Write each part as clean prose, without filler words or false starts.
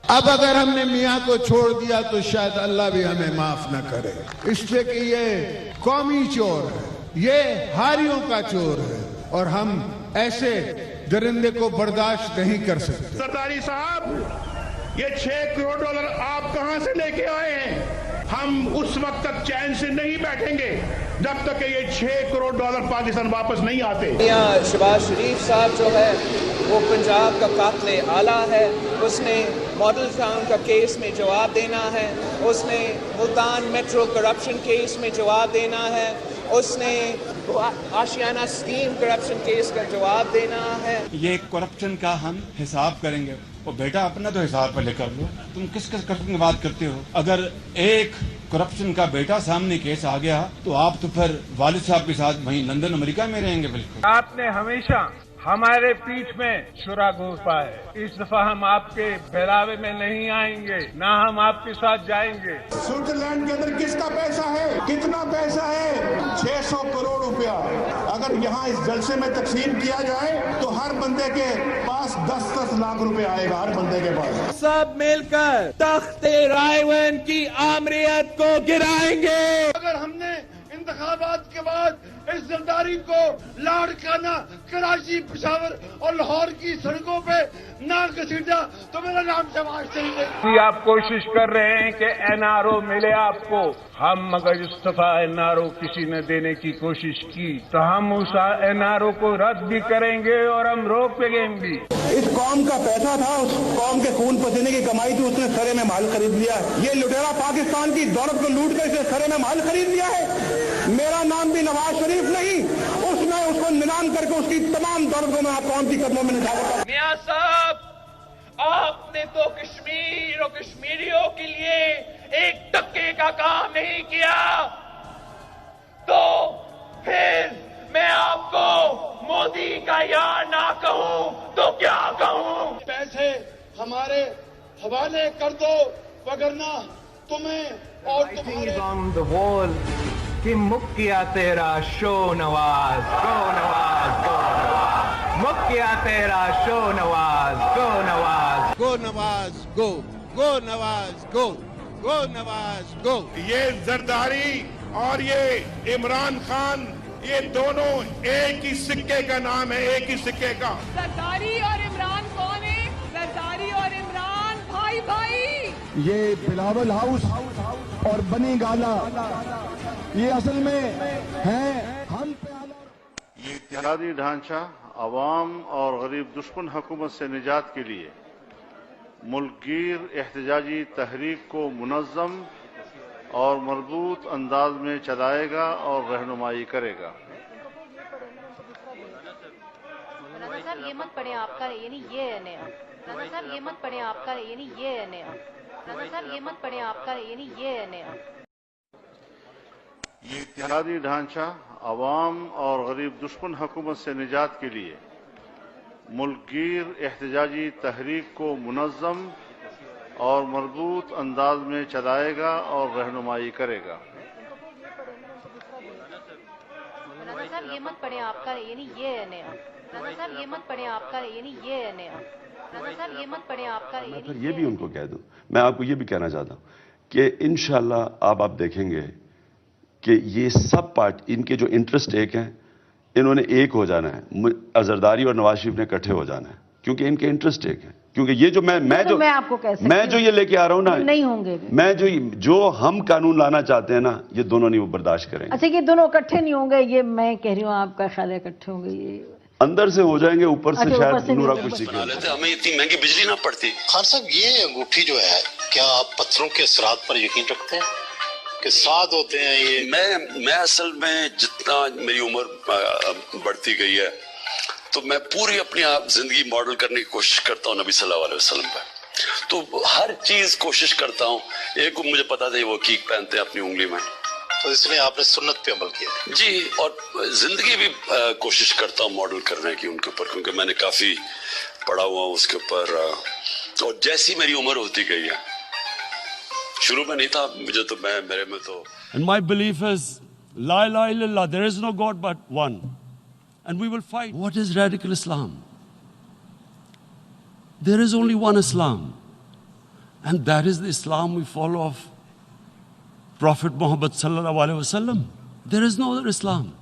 اب اگر ہم نے میاں کو چھوڑ دیا تو شاید اللہ بھی ہمیں معاف نہ کرے، اس لیے کہ یہ قومی چور ہے، یہ ہاریوں کا چور ہے، اور ہم ایسے درندے کو برداشت نہیں کر سکتے۔ زرداری صاحب، یہ 6 کروڑ ڈالر آپ کہاں سے لے کے آئے ہیں؟ ہم اس وقت تک چین سے نہیں بیٹھیں گے جب تک کہ یہ 6 کروڑ ڈالر پاکستان واپس نہیں آتے۔ شہباز شریف صاحب جو ہے وہ پنجاب کا قاتل اعلیٰ ہے، اس نے ماڈل ٹاؤن کا کیس میں جواب دینا ہے، اس نے ملتان میٹرو کرپشن کیس میں جواب دینا ہے، اس نے آشیانہ اسکیم کرپشن کیس کا جواب دینا ہے۔ یہ کرپشن کا ہم حساب کریں گے۔ اور بیٹا اپنا تو حساب پہلے کر لو، تم کس کرپشن کی بات کرتے ہو؟ اگر ایک کرپشن کا بیٹا سامنے کیس آ گیا تو آپ تو پھر والد صاحب کے ساتھ وہیں لندن امریکہ میں رہیں گے۔ بالکل آپ نے ہمیشہ ہمارے پیٹھ میں چھرا گھونپا ہے، اس دفعہ ہم آپ کے بہلاوے میں نہیں آئیں گے، نہ ہم آپ کے ساتھ جائیں گے۔ سوئٹزرلینڈ کے اندر کس کا پیسہ ہے؟ کتنا پیسہ ہے؟ 600 کروڑ روپیہ۔ اگر یہاں اس جلسے میں تقسیم کیا جائے تو ہر بندے کے پاس 10 لاکھ روپے آئے گا، ہر بندے کے پاس۔ سب مل کر تخت رائے ون کی آمریت کو گرائیں گے۔ اگر ہم نے انتخابات کے بعد اس زرداری کو لاڑکانہ کراچی، پشاور اور لاہور کی سڑکوں پہ نہ گھسیٹا تو میرا نام شہباز شریف ہے۔ آپ کوشش کر رہے ہیں کہ این آر او ملے آپ کو، ہم مگر استعفیٰ این آر او کسی نے دینے کی کوشش کی تو ہم اس این آر او کو رد بھی کریں گے اور ہم روک لیں بھی۔ اس قوم کا پیسہ تھا، اس قوم کے خون پسینے کی کمائی تھی، اس نے سرے میں مال خرید لیا ہے۔ یہ لٹیرا پاکستان کی دولت کو لوٹ کر اسے سرے میں مال خرید لیا ہے۔ میرا نام بھی نواز شریف نہیں، اس کو نیلام کر کے اس کی تمام دولت کو میں آپ قوم کی قدموں میں نچھاور کرتا ہوں۔ میاں صاحب، آپ نے تو کشمیر اور کشمیریوں کے لیے ایک ٹکے کا کام نہیں کیا، تو پھر میں آپ کو مودی کا یار نہ کہوں تو کیا کہوں؟ پیسے ہمارے حوالے کر دو، وگرنہ تمہیں اور تمہارے کہ مک گیا تیرا شو نواز، گو نواز، گو نواز، مک گیا تیرا شو نواز، گو نواز، گو نواز گو، گو نواز گو، گو نواز گو۔ یہ زرداری اور یہ عمران خان، یہ دونوں ایک ہی سکے کا نام ہے، ایک ہی سکے کا۔ زرداری اور عمران کون ہے؟ زرداری اور عمران بھائی بھائی۔ یہ بلاول ہاؤس اور بنی گالا یہ اصل میں ہیں ہم پہ۔ یہ اتحادی ڈھانچہ عوام اور غریب دشمن حکومت سے نجات کے لیے ملک گیر احتجاجی تحریک کو منظم اور مربوط انداز میں چلائے گا اور رہنمائی کرے گا۔ راجہ صاحب یہ مت پڑھیں آپ کا، یعنی یہ ہے نیا۔ راجہ صاحب یہ مت پڑھیں آپ کا، یعنی یہ ہے نیا۔ راجہ صاحب یہ مت پڑھیں آپ کا، یعنی یہ ہے نیا۔ یہ اتحادی ڈھانچہ عوام اور غریب دشمن حکومت سے نجات کے لیے ملک گیر احتجاجی تحریک کو منظم اور مربوط انداز میں چلائے گا اور رہنمائی کرے گا۔ راجہ صاحب یہ مت پڑھیں آپ کا، یعنی یہ ہے نیا۔ راجہ صاحب یہ مت پڑھیں آپ کا، یعنی یہ ہے نیا۔ راجہ صاحب یہ مت پڑھیں آپ کا، میں پھر یہ بھی ان کو کہہ دوں، میں آپ کو یہ بھی کہنا چاہتا ہوں کہ انشاءاللہ آپ دیکھیں گے کہ یہ سب پارٹ ان کے جو انٹرسٹ ایک ہیں، انہوں نے ایک ہو جانا ہے، زرداری اور نواز شریف نے اکٹھے ہو جانا ہے، کیونکہ ان کے انٹرسٹ ایک ہیں۔ کیونکہ یہ جو میں جو یہ لے کے آ رہا ہوں نا، نہیں ہوں گے، میں جو ہم قانون لانا چاہتے ہیں نا، یہ دونوں نہیں وہ برداشت کریں گے۔ اچھا یہ دونوں اکٹھے نہیں ہوں گے، یہ میں کہہ رہی ہوں آپ کا خیال ہے اکٹھے ہوں گے؟ یہ اندر سے ہو جائیں گے، اوپر سے شاید نورا کچھ سیکھیں۔ ہمیں اتنی مہنگی بجلی نہ پڑتی۔ خان صاحب یہ انگوٹھی جو ہے، کیا آپ پتھروں کے اثرات پر یقین رکھتے ہیں کہ ساتھ ہوتے ہیں؟ یہ میں اصل میں جتنا میری عمر بڑھتی گئی ہے تو میں پوری اپنی زندگی ماڈل کرنے کی کوشش کرتا ہوں نبی صلی اللہ علیہ وسلم پہ، تو ہر چیز کوشش کرتا ہوں۔ ایک مجھے پتا تھا وہ کیک پہنتے ہیں اپنی انگلی میں، تو اس لیے آپ نے سنت پہ عمل کیا جی، اور زندگی بھی کوشش کرتا ہوں ماڈل کرنے کی ان کے اوپر، کیونکہ میں نے کافی پڑھا ہوا ہوں اس کے اوپر، اور جیسی میری عمر ہوتی گئی ہے، شروع میں نہیں تھا مجھے تو میرے میں تو And my belief is La ilaha illallah, there is no God but one, and we will fight. What is radical Islam? There is only one Islam. And that is the Islam we follow of Prophet Muhammad sallallahu alaihi wasallam. There is no other Islam.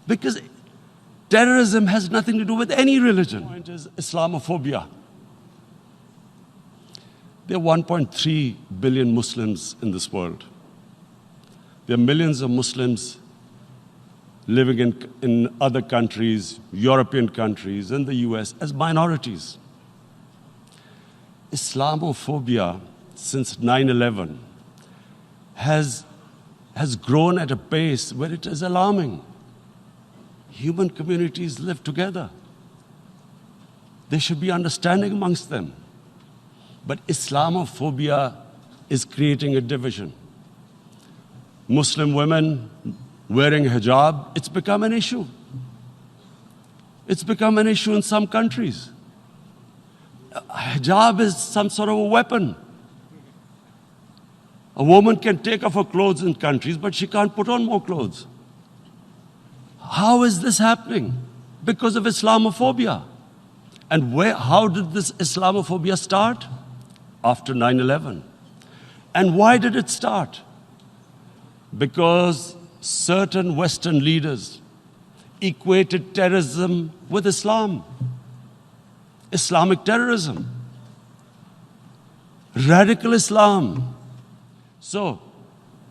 Because terrorism has nothing to do with any religion. The point is Islamophobia. There are 1.3 billion Muslims in this world. There are millions of Muslims living in other countries, European countries, and the US as minorities. Islamophobia since 9/11 has grown at a pace where it is alarming. Human communities live together. There should be understanding amongst them. But Islamophobia is creating a division. Muslim women wearing hijab, it's become an issue. It's become an issue in some countries. Hijab is some sort of a weapon. A woman can take off her clothes in countries, but she can't put on more clothes. How is this happening? Because of Islamophobia. And how did this Islamophobia start? After 9/11. And why did it start? Because certain Western leaders equated terrorism with Islam. Islamic terrorism. Radical Islam. So,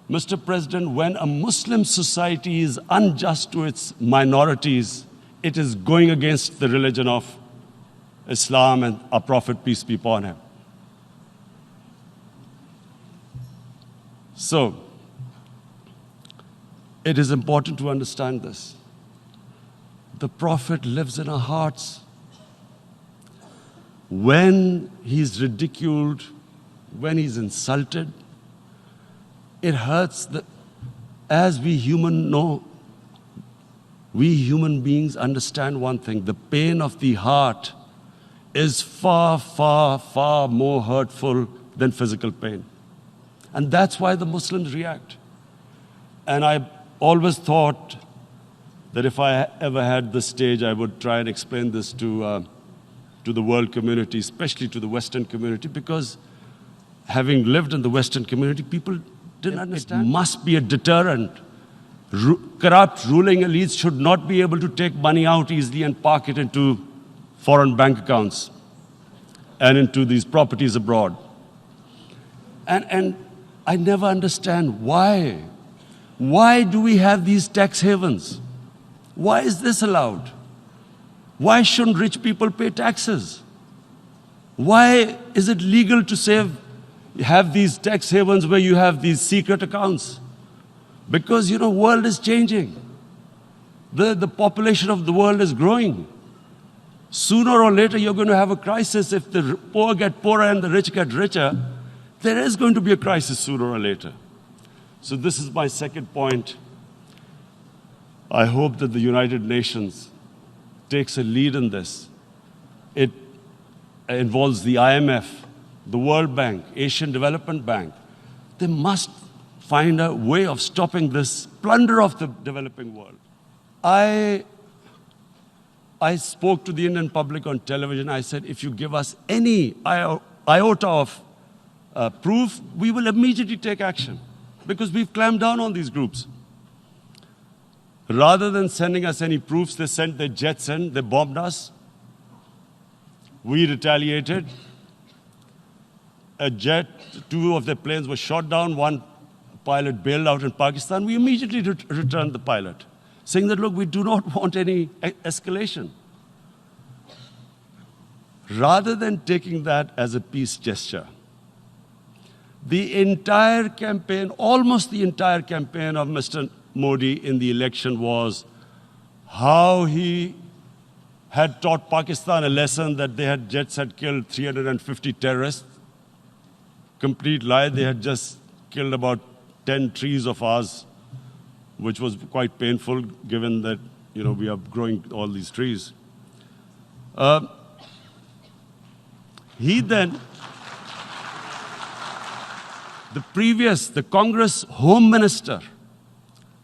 Mr. President, when a Muslim society is unjust to its minorities, it is going against the religion of Islam and our Prophet, peace be upon him. So, it is important to understand this. The Prophet lives in our hearts. When he's ridiculed, when he's insulted, it hurts. As we human beings understand one thing, the pain of the heart is far, far, far more hurtful than physical pain. And that's why the Muslims react. And I always thought that if I ever had the stage, I would try and explain this to the world community, especially to the Western community, because having lived in the Western community, people didn't understand. It must be a deterrent. Corrupt ruling elites should not be able to take money out easily and park it into foreign bank accounts and into these properties abroad. And I never understand why. Why do we have these tax havens? Why is this allowed? Why shouldn't rich people pay taxes? Why is it legal to have these tax havens where you have these secret accounts? Because, world is changing. The population of the world is growing. Sooner or later, you're going to have a crisis. If the poor get poorer and the rich get richer, there is going to be a crisis sooner or later. So this is my second point. I hope that the United Nations takes a lead in this. It involves the IMF, the World Bank, Asian Development Bank. They must find a way of stopping this plunder of the developing world. I spoke to the Indian public on television. I said, if you give us any iota of proof, we will immediately take action, because we've clamped down on these groups. Rather than sending us any proofs, they sent their jets in, they bombed us. We retaliated. Two of their planes were shot down, one pilot bailed out in Pakistan. We immediately returned the pilot, saying that, look, we do not want any escalation. Rather than taking that as a peace gesture, the entire campaign, almost the entire campaign of Mr. Modi in the election was how he had taught Pakistan a lesson that jets had killed 350 terrorists. Complete lie. They had just killed about 10 trees of ours, which was quite painful given that, we are growing all these trees.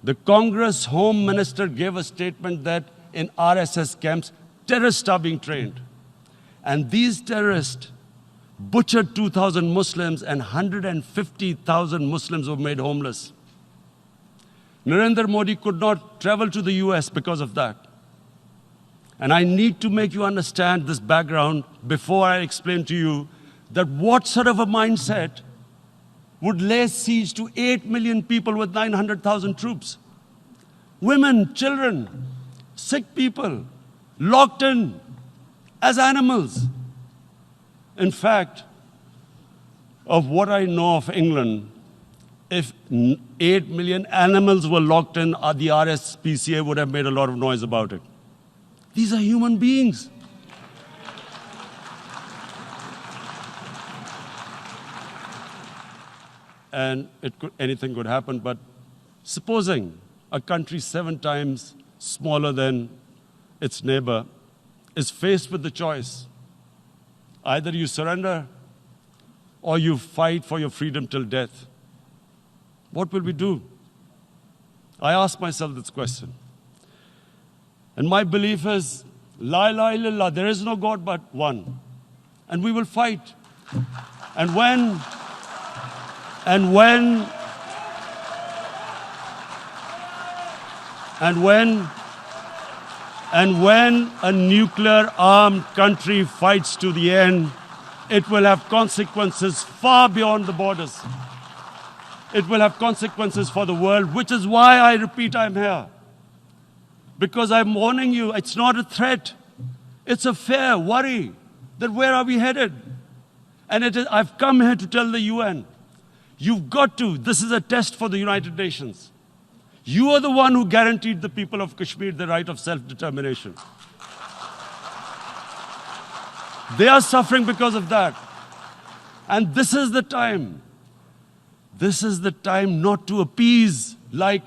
The Congress Home Minister gave a statement that in RSS camps, terrorists are being trained. And these terrorists butchered 2,000 Muslims, and 150,000 Muslims were made homeless. Narendra Modi could not travel to the US because of that. And I need to make you understand this background before I explain to you that what sort of a mindset would lay siege to 8 million people with 900,000 troops. Women, children, sick people, locked in as animals. In fact, of what I know of England, if 8 million animals were locked in, the RSPCA would have made a lot of noise about it. These are human beings. And anything could happen, but supposing a country 7 times smaller than its neighbor is faced with the choice, either you surrender or you fight for your freedom till death, what will we do? I ask myself this question. And my belief is, La ilaha illallah, there is no God but one. And we will fight. And when a nuclear-armed country fights to the end, it will have consequences far beyond the borders. It will have consequences for the world, which is why I repeat I'm here. Because I'm warning you, it's not a threat. It's a fair worry that where are we headed? And I've come here to tell the UN, you've got to, this is a test for the United Nations. You are the one who guaranteed the people of Kashmir the right of self-determination. They are suffering because of that. And this is the time. This is the time not to appease like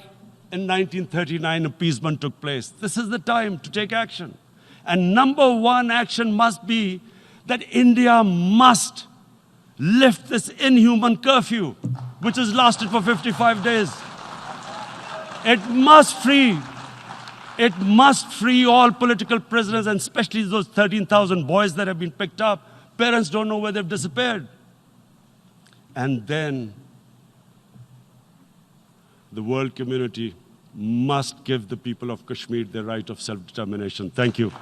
in 1939 appeasement took place. This is the time to take action. And number one action must be that India must lift this inhuman curfew, which has lasted for 55 days. It must free all political prisoners, and especially those 13,000 boys that have been picked up. Parents don't know where they've disappeared. And then the world community must give the people of Kashmir their right of self-determination. Thank you.